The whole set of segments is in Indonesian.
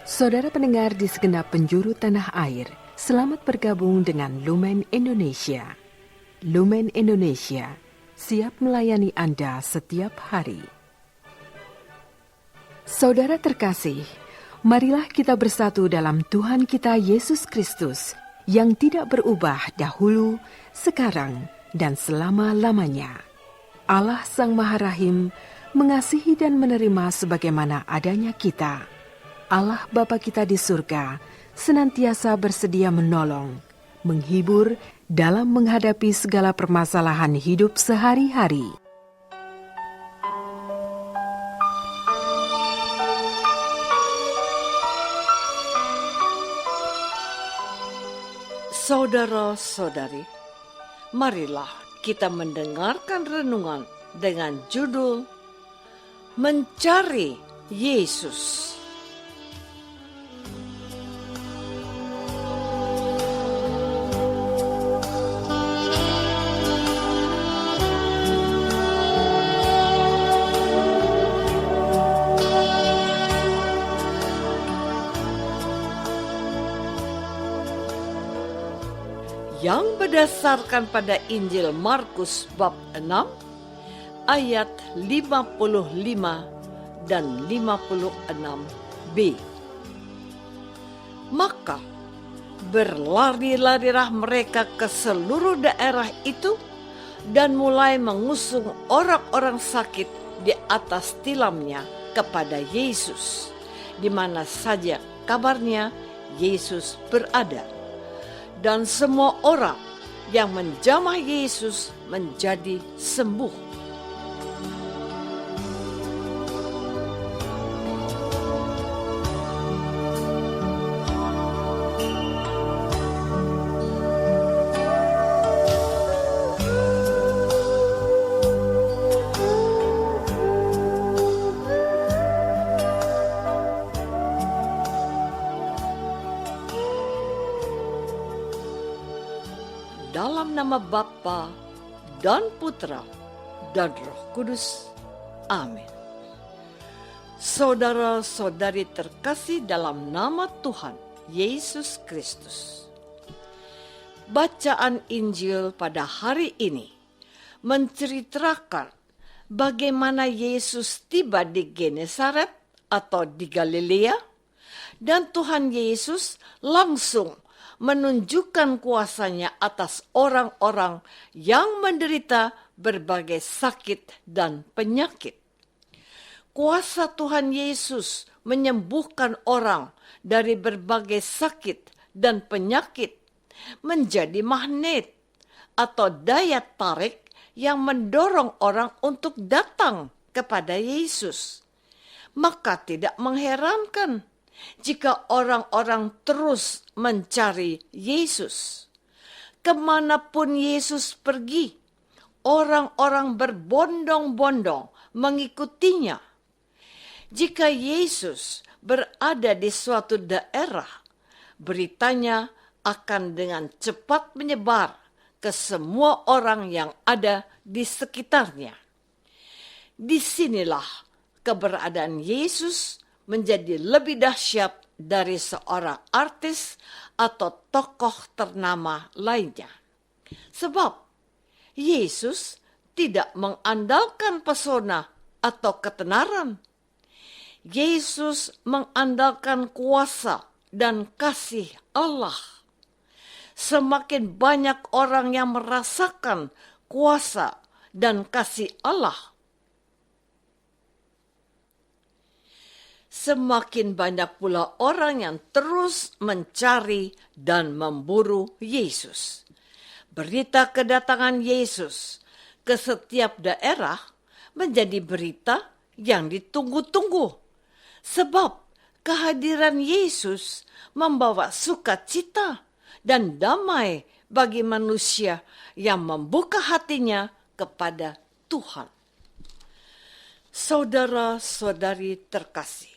Saudara pendengar di segenap penjuru tanah air, selamat bergabung dengan Lumen Indonesia. Lumen Indonesia siap melayani Anda setiap hari. Saudara terkasih, marilah kita bersatu dalam Tuhan kita Yesus Kristus yang tidak berubah dahulu, sekarang, dan selama-lamanya. Allah Sang Maha Rahim mengasihi dan menerima sebagaimana adanya kita. Allah Bapa kita di surga senantiasa bersedia menolong, menghibur dalam menghadapi segala permasalahan hidup sehari-hari. Saudara-saudari, marilah kita mendengarkan renungan dengan judul Mencari Yesus. Yang berdasarkan pada Injil Markus bab 6 ayat 55 dan 56b. Maka berlari-larilah mereka ke seluruh daerah itu dan mulai mengusung orang-orang sakit di atas tilamnya kepada Yesus, di mana saja kabarnya Yesus berada. Dan semua orang yang menjamah Yesus menjadi sembuh. Dalam nama Bapa dan Putra dan Roh Kudus. Amin. Saudara-saudari terkasih dalam nama Tuhan Yesus Kristus. Bacaan Injil pada hari ini menceritakan bagaimana Yesus tiba di Genesaret atau di Galilea, dan Tuhan Yesus langsung menunjukkan kuasanya atas orang-orang yang menderita berbagai sakit dan penyakit. Kuasa Tuhan Yesus menyembuhkan orang dari berbagai sakit dan penyakit menjadi magnet atau daya tarik yang mendorong orang untuk datang kepada Yesus. Maka tidak mengherankan jika orang-orang terus mencari Yesus. Kemanapun Yesus pergi, orang-orang berbondong-bondong mengikutinya. Jika Yesus berada di suatu daerah, beritanya akan dengan cepat menyebar ke semua orang yang ada di sekitarnya. Disinilah keberadaan Yesus menjadi lebih dahsyat dari seorang artis atau tokoh ternama lainnya. Sebab Yesus tidak mengandalkan pesona atau ketenaran. Yesus mengandalkan kuasa dan kasih Allah. Semakin banyak orang yang merasakan kuasa dan kasih Allah, semakin banyak pula orang yang terus mencari dan memburu Yesus. Berita kedatangan Yesus ke setiap daerah menjadi berita yang ditunggu-tunggu. Sebab kehadiran Yesus membawa sukacita dan damai bagi manusia yang membuka hatinya kepada Tuhan. Saudara-saudari terkasih,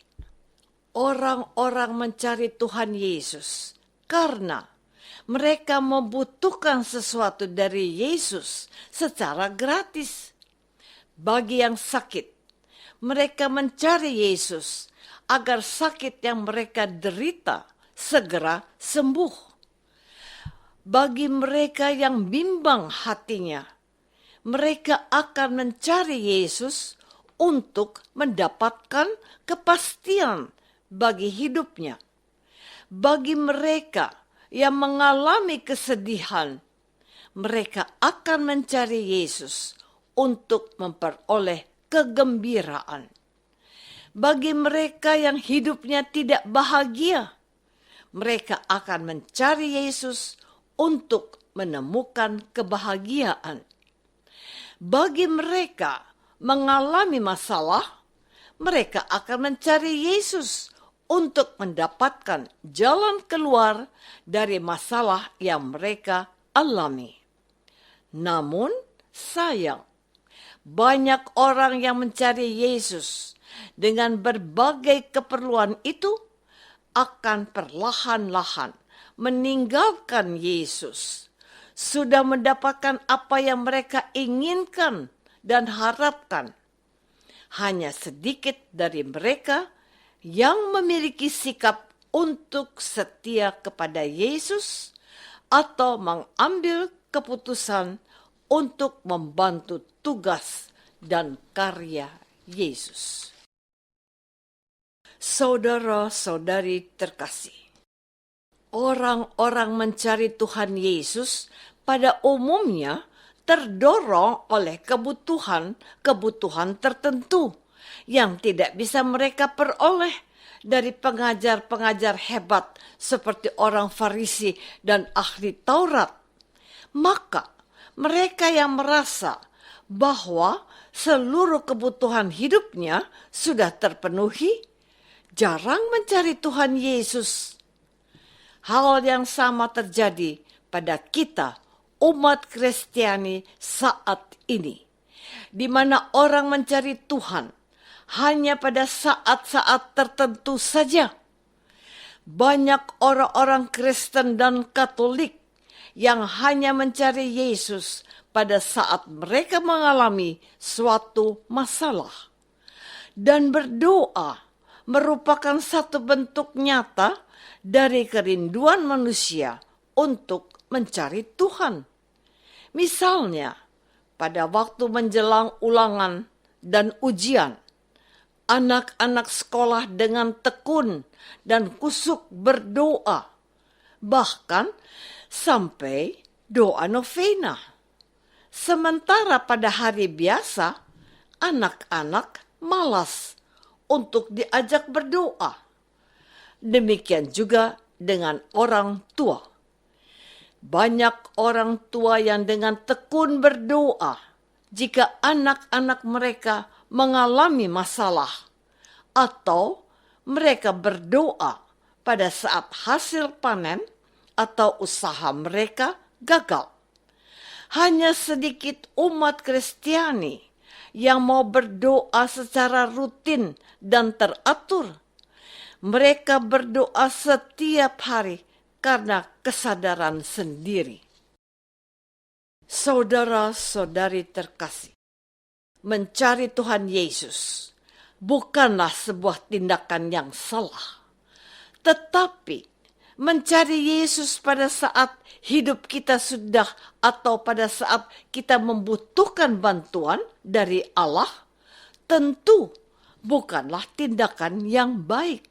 orang-orang mencari Tuhan Yesus karena mereka membutuhkan sesuatu dari Yesus secara gratis. Bagi yang sakit, mereka mencari Yesus agar sakit yang mereka derita segera sembuh. Bagi mereka yang bimbang hatinya, mereka akan mencari Yesus untuk mendapatkan kepastian bagi hidupnya. Bagi mereka yang mengalami kesedihan, mereka akan mencari Yesus untuk memperoleh kegembiraan. Bagi mereka yang hidupnya tidak bahagia, mereka akan mencari Yesus untuk menemukan kebahagiaan. Bagi mereka mengalami masalah, mereka akan mencari Yesus untuk mendapatkan jalan keluar dari masalah yang mereka alami. Namun sayang, banyak orang yang mencari Yesus dengan berbagai keperluan itu akan perlahan-lahan meninggalkan Yesus. Sudah mendapatkan apa yang mereka inginkan dan harapkan. Hanya sedikit dari mereka yang memiliki sikap untuk setia kepada Yesus atau mengambil keputusan untuk membantu tugas dan karya Yesus. Saudara-saudari terkasih, orang-orang mencari Tuhan Yesus pada umumnya terdorong oleh kebutuhan tertentu yang tidak bisa mereka peroleh dari pengajar-pengajar hebat seperti orang Farisi dan ahli Taurat. Maka mereka yang merasa bahwa seluruh kebutuhan hidupnya sudah terpenuhi, jarang mencari Tuhan Yesus. Hal yang sama terjadi pada kita, umat Kristiani saat ini, di mana orang mencari Tuhan hanya pada saat-saat tertentu saja. Banyak orang-orang Kristen dan Katolik yang hanya mencari Yesus pada saat mereka mengalami suatu masalah. Dan berdoa merupakan satu bentuk nyata dari kerinduan manusia untuk mencari Tuhan. Misalnya, pada waktu menjelang ulangan dan ujian, anak-anak sekolah dengan tekun dan kusuk berdoa, bahkan sampai doa novena. Sementara pada hari biasa, anak-anak malas untuk diajak berdoa. Demikian juga dengan orang tua. Banyak orang tua yang dengan tekun berdoa jika anak-anak mereka mengalami masalah, atau mereka berdoa pada saat hasil panen atau usaha mereka gagal. Hanya sedikit umat Kristiani yang mau berdoa secara rutin dan teratur. Mereka berdoa setiap hari karena kesadaran sendiri. Saudara-saudari terkasih, mencari Tuhan Yesus bukanlah sebuah tindakan yang salah, tetapi mencari Yesus pada saat hidup kita sudah atau pada saat kita membutuhkan bantuan dari Allah tentu bukanlah tindakan yang baik.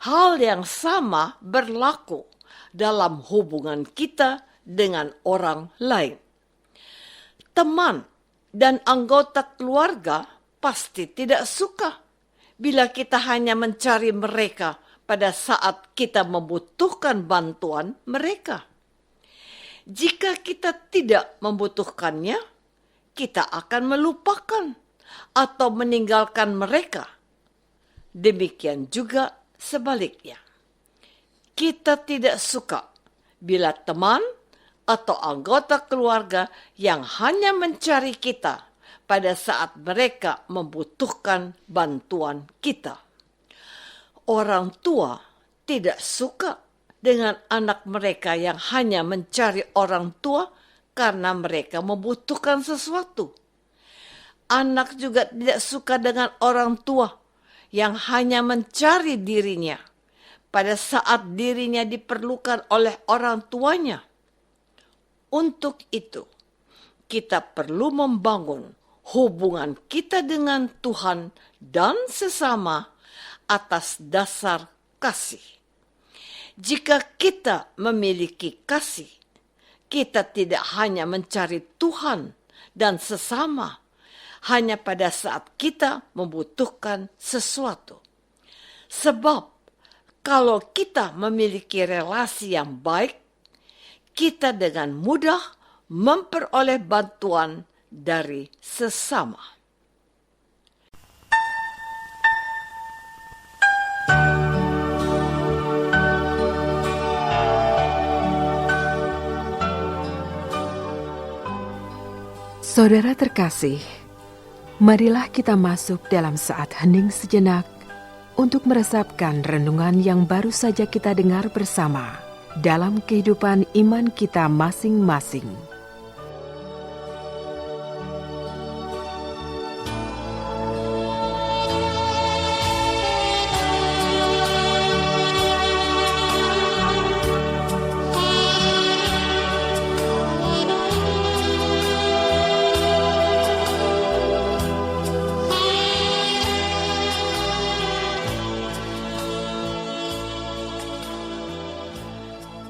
Hal yang sama berlaku dalam hubungan kita dengan orang lain. Teman dan anggota keluarga pasti tidak suka bila kita hanya mencari mereka pada saat kita membutuhkan bantuan mereka. Jika kita tidak membutuhkannya, kita akan melupakan atau meninggalkan mereka. Demikian juga sebaliknya. Kita tidak suka bila teman atau anggota keluarga yang hanya mencari kita pada saat mereka membutuhkan bantuan kita. Orang tua tidak suka dengan anak mereka yang hanya mencari orang tua karena mereka membutuhkan sesuatu. Anak juga tidak suka dengan orang tua yang hanya mencari dirinya pada saat dirinya diperlukan oleh orang tuanya. Untuk itu, kita perlu membangun hubungan kita dengan Tuhan dan sesama atas dasar kasih. Jika kita memiliki kasih, kita tidak hanya mencari Tuhan dan sesama hanya pada saat kita membutuhkan sesuatu. Sebab kalau kita memiliki relasi yang baik, kita dengan mudah memperoleh bantuan dari sesama. Saudara terkasih, marilah kita masuk dalam saat hening sejenak untuk meresapkan renungan yang baru saja kita dengar bersama dalam kehidupan iman kita masing-masing.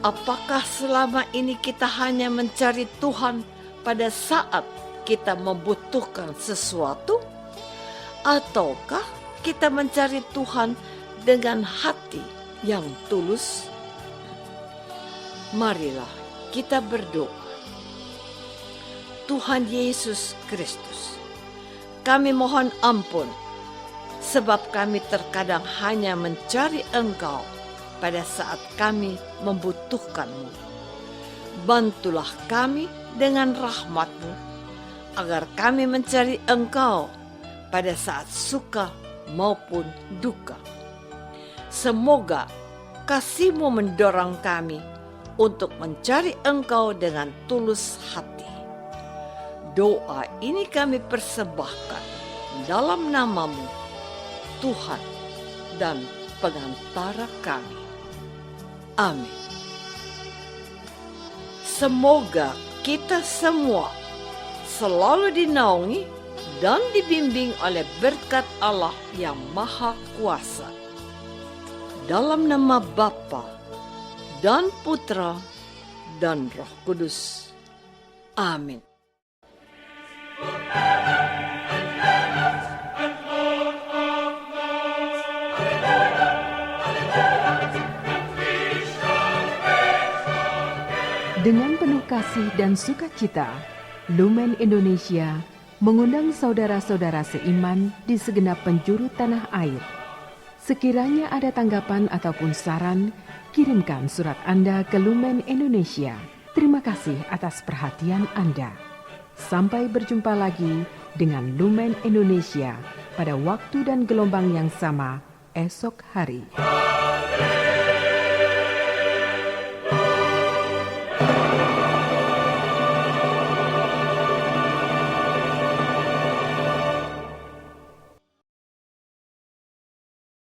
Apakah selama ini kita hanya mencari Tuhan pada saat kita membutuhkan sesuatu? Ataukah kita mencari Tuhan dengan hati yang tulus? Marilah kita berdoa. Tuhan Yesus Kristus, kami mohon ampun sebab kami terkadang hanya mencari Engkau pada saat kami membutuhkan-Mu. Bantulah kami dengan rahmat-Mu, agar kami mencari Engkau pada saat suka maupun duka. Semoga kasih-Mu mendorong kami untuk mencari Engkau dengan tulus hati. Doa ini kami persembahkan dalam nama-Mu, Tuhan dan pengantara kami. Amin. Semoga kita semua selalu dinaungi dan dibimbing oleh berkat Allah yang Maha Kuasa. Dalam nama Bapa dan Putra dan Roh Kudus. Amin. Dengan penuh kasih dan sukacita, Lumen Indonesia mengundang saudara-saudara seiman di segenap penjuru tanah air. Sekiranya ada tanggapan ataupun saran, kirimkan surat Anda ke Lumen Indonesia. Terima kasih atas perhatian Anda. Sampai berjumpa lagi dengan Lumen Indonesia pada waktu dan gelombang yang sama esok hari.